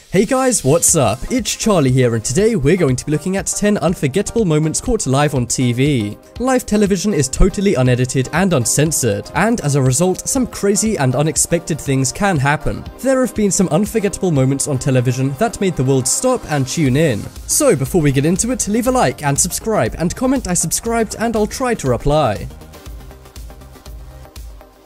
Hey guys, what's up? It's Charlie here, and today we're going to be looking at 10 unforgettable moments caught live on TV. Live television is totally unedited and uncensored, and as a result, some crazy and unexpected things can happen. There have been some unforgettable moments on television that made the world stop and tune in. So before we get into it, leave a like and subscribe, and comment I subscribed and I'll try to reply.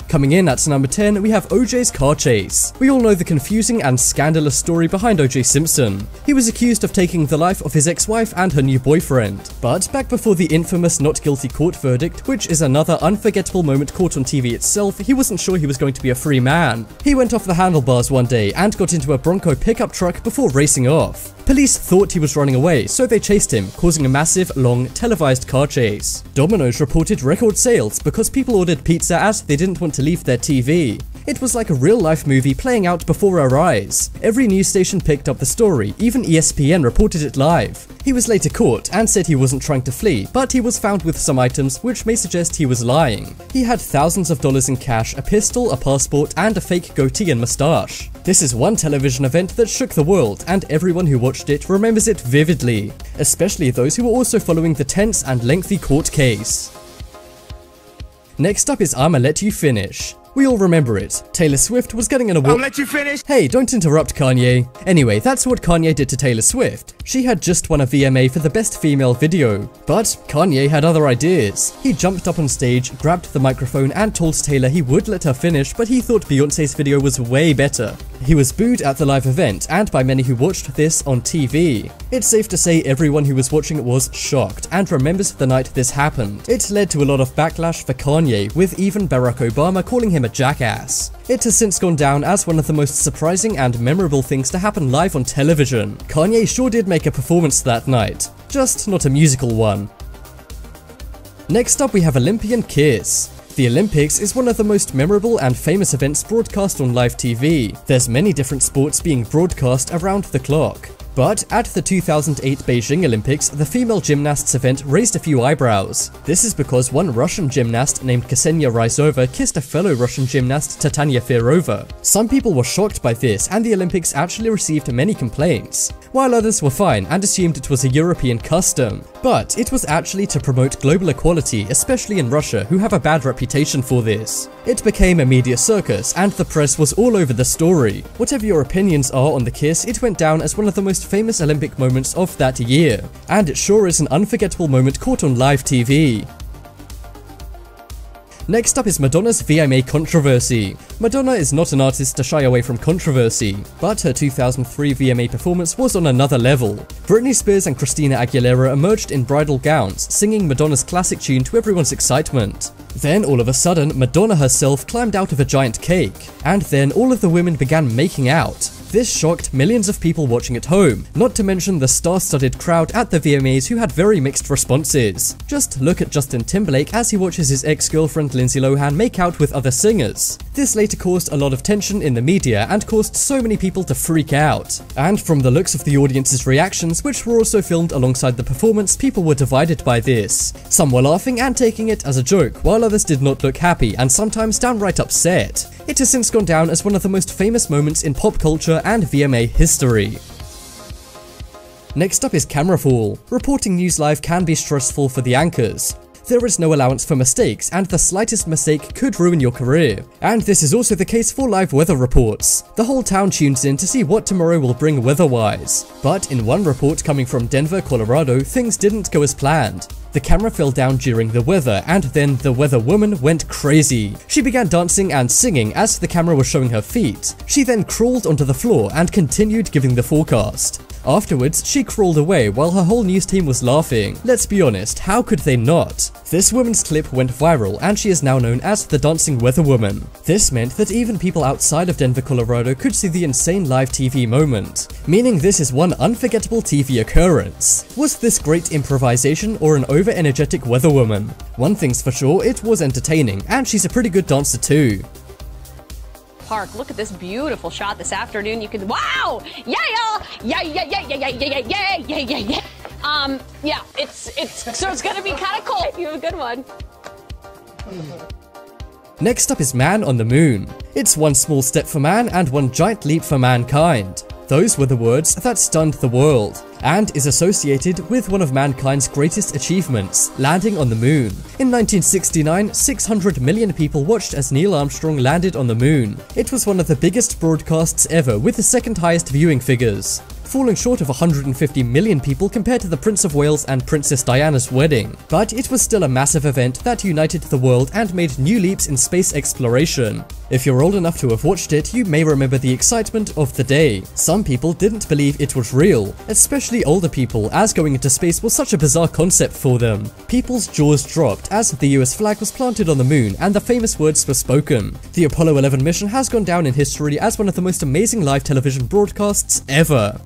Coming in at number 10, we have OJ's car chase. We all know the confusing and scandalous story behind OJ Simpson. He was accused of taking the life of his ex-wife and her new boyfriend. But back before the infamous not guilty court verdict, which is another unforgettable moment caught on TV itself, he wasn't sure he was going to be a free man. He went off the handlebars one day and got into a Bronco pickup truck before racing off. Police thought he was running away, so they chased him, causing a massive, long, televised car chase. Domino's reported record sales because people ordered pizza as they didn't want to leave their TV. It was like a real-life movie playing out before our eyes. Every news station picked up the story, even ESPN reported it live. He was later caught and said he wasn't trying to flee, but he was found with some items which may suggest he was lying. He had thousands of dollars in cash, a pistol, a passport, and a fake goatee and mustache. This is one television event that shook the world, and everyone who watched it remembers it vividly, especially those who were also following the tense and lengthy court case. Next up is I'ma Let You Finish. We all remember it. Taylor Swift was getting an award. I'll let you finish! Hey, don't interrupt, Kanye. Anyway, that's what Kanye did to Taylor Swift. She had just won a VMA for the Best Female Video. But Kanye had other ideas. He jumped up on stage, grabbed the microphone, and told Taylor he would let her finish, but he thought Beyoncé's video was way better. He was booed at the live event, and by many who watched this on TV. It's safe to say everyone who was watching was shocked, and remembers the night this happened. It led to a lot of backlash for Kanye, with even Barack Obama calling him a jackass. It has since gone down as one of the most surprising and memorable things to happen live on television. Kanye sure did make a performance that night, just not a musical one. Next up we have Olympian Kiss. The Olympics is one of the most memorable and famous events broadcast on live TV. There's many different sports being broadcast around the clock. But at the 2008 Beijing Olympics, the female gymnasts event raised a few eyebrows. This is because one Russian gymnast named Ksenia Ryzova kissed a fellow Russian gymnast, Tatiana Ferova. Some people were shocked by this, and the Olympics actually received many complaints, while others were fine and assumed it was a European custom. But it was actually to promote global equality, especially in Russia, who have a bad reputation for this. It became a media circus, and the press was all over the story. Whatever your opinions are on the kiss, it went down as one of the most famous Olympic moments of that year, and it sure is an unforgettable moment caught on live TV. Next up is Madonna's VMA controversy. Madonna is not an artist to shy away from controversy, but her 2003 VMA performance was on another level. Britney Spears and Christina Aguilera emerged in bridal gowns, singing Madonna's classic tune to everyone's excitement. Then all of a sudden, Madonna herself climbed out of a giant cake, and then all of the women began making out. This shocked millions of people watching at home, not to mention the star-studded crowd at the VMAs who had very mixed responses. Just look at Justin Timberlake as he watches his ex-girlfriend Lindsay Lohan make out with other singers. This later caused a lot of tension in the media and caused so many people to freak out. And from the looks of the audience's reactions, which were also filmed alongside the performance, people were divided by this. Some were laughing and taking it as a joke, while others did not look happy and sometimes downright upset. It has since gone down as one of the most famous moments in pop culture and VMA history. Next up is camera fall. Reporting news live can be stressful for the anchors. There is no allowance for mistakes, and the slightest mistake could ruin your career. And this is also the case for live weather reports. The whole town tunes in to see what tomorrow will bring weather-wise. But in one report coming from Denver, Colorado, things didn't go as planned. The camera fell down during the weather, and then the weather woman went crazy. She began dancing and singing as the camera was showing her feet. She then crawled onto the floor and continued giving the forecast. Afterwards, she crawled away while her whole news team was laughing. Let's be honest, how could they not? This woman's clip went viral, and she is now known as the Dancing Weather Woman. This meant that even people outside of Denver, Colorado could see the insane live TV moment, meaning this is one unforgettable TV occurrence. Was this great improvisation or an over-energetic weather woman? One thing's for sure, it was entertaining, and she's a pretty good dancer too. Park. Look at this beautiful shot this afternoon. You can, wow! Yeah, yeah, yeah, yeah, yeah, yeah, yeah, yeah, yeah, yeah, yeah. Yeah, it's gonna be kind of cool. You have a good one. Next up is Man on the Moon. It's one small step for man and one giant leap for mankind. Those were the words that stunned the world, and is associated with one of mankind's greatest achievements, landing on the moon. In 1969, 600 million people watched as Neil Armstrong landed on the moon. It was one of the biggest broadcasts ever, with the second highest viewing figures, falling short of 150 million people compared to the Prince of Wales and Princess Diana's wedding. But it was still a massive event that united the world and made new leaps in space exploration. If you're old enough to have watched it, you may remember the excitement of the day. Some people didn't believe it was real, especially older people, as going into space was such a bizarre concept for them. People's jaws dropped as the US flag was planted on the moon and the famous words were spoken. The Apollo 11 mission has gone down in history as one of the most amazing live television broadcasts ever.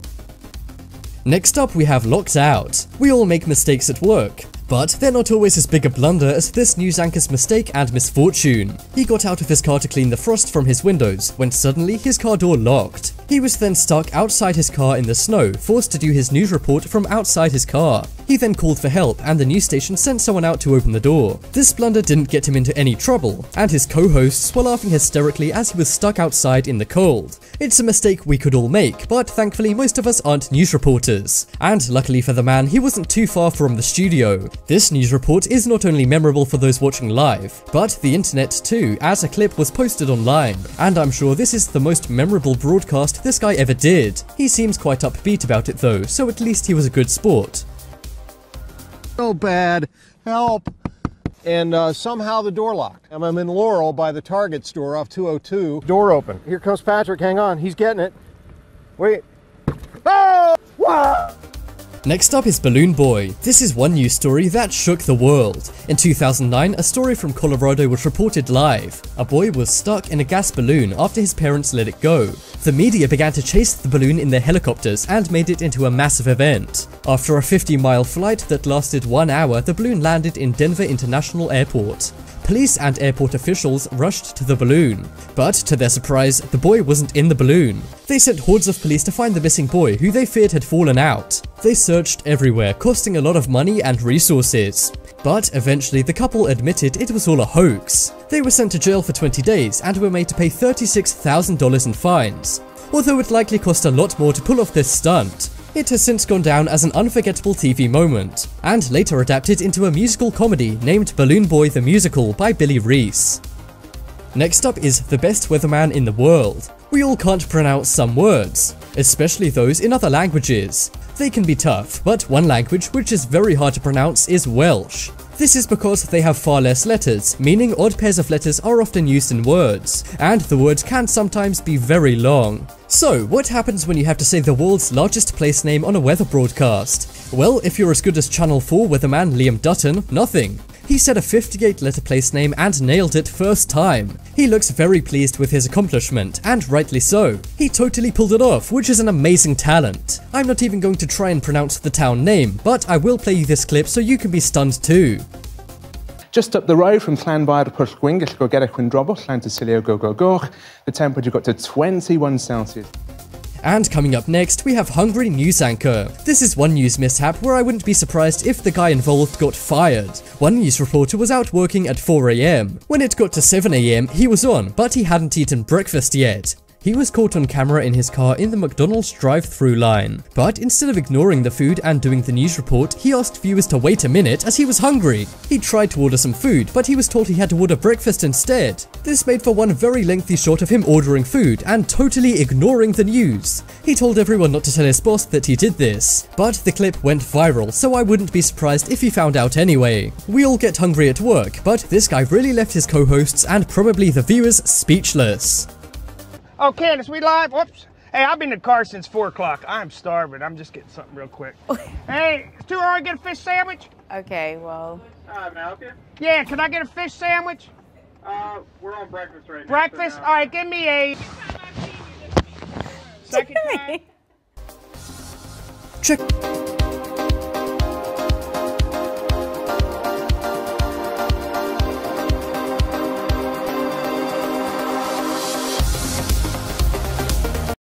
Next up, we have Locked Out. We all make mistakes at work, but they're not always as big a blunder as this news anchor's mistake and misfortune. He got out of his car to clean the frost from his windows when suddenly his car door locked. He was then stuck outside his car in the snow, forced to do his news report from outside his car. He then called for help and the news station sent someone out to open the door. This blunder didn't get him into any trouble, and his co-hosts were laughing hysterically as he was stuck outside in the cold. It's a mistake we could all make, but thankfully most of us aren't news reporters. And luckily for the man, he wasn't too far from the studio. This news report is not only memorable for those watching live, but the internet too, as a clip was posted online. And I'm sure this is the most memorable broadcast this guy ever did. He seems quite upbeat about it though, so at least he was a good sport. So bad, help. And somehow the door locked. I'm in Laurel by the Target store off 202. Door open. Here comes Patrick, hang on, he's getting it. Wait. Oh! Wow! Next up is Balloon Boy. This is one news story that shook the world. In 2009, a story from Colorado was reported live. A boy was stuck in a gas balloon after his parents let it go. The media began to chase the balloon in their helicopters and made it into a massive event. After a 50-mile flight that lasted 1 hour, the balloon landed in Denver International Airport. Police and airport officials rushed to the balloon, but to their surprise, the boy wasn't in the balloon. They sent hordes of police to find the missing boy, who they feared had fallen out. They searched everywhere, costing a lot of money and resources. But eventually the couple admitted it was all a hoax. They were sent to jail for 20 days and were made to pay $36,000 in fines. Although it likely cost a lot more to pull off this stunt. It has since gone down as an unforgettable TV moment, and later adapted into a musical comedy named Balloon Boy the Musical by Billy Reese. Next up is the best weatherman in the world. We all can't pronounce some words, especially those in other languages. They can be tough, but one language which is very hard to pronounce is Welsh. This is because they have far less letters, meaning odd pairs of letters are often used in words, and the words can sometimes be very long. So, what happens when you have to say the world's largest place name on a weather broadcast? Well, if you're as good as Channel 4 weatherman Liam Dutton, nothing. He said a 58-letter place name and nailed it first time. He looks very pleased with his accomplishment, and rightly so. He totally pulled it off, which is an amazing talent. I'm not even going to try and pronounce the town name, but I will play you this clip so you can be stunned too. Just up the road from Llanfair to Pwllgwyngyll to go get a Quindrobwll, Llan Tysilio go go go. The temperature got to 21 Celsius. And coming up next, we have Hungry News Anchor. This is one news mishap where I wouldn't be surprised if the guy involved got fired. One news reporter was out working at 4 AM. When it got to 7 AM, he was on, but he hadn't eaten breakfast yet. He was caught on camera in his car in the McDonald's drive-thru line. But instead of ignoring the food and doing the news report, he asked viewers to wait a minute as he was hungry. He tried to order some food, but he was told he had to order breakfast instead. This made for one very lengthy shot of him ordering food and totally ignoring the news. He told everyone not to tell his boss that he did this. But the clip went viral, so I wouldn't be surprised if he found out anyway. We all get hungry at work, but this guy really left his co-hosts and probably the viewers speechless. Oh, Candace, we live? Whoops. Hey, I've been in the car since 4 o'clock. I'm starving. I'm just getting something real quick. Hey, it's too early to get a fish sandwich? Okay, well. Can I help you? Yeah, can I get a fish sandwich? We're on breakfast right now. Breakfast? All right, give me a second time. Check.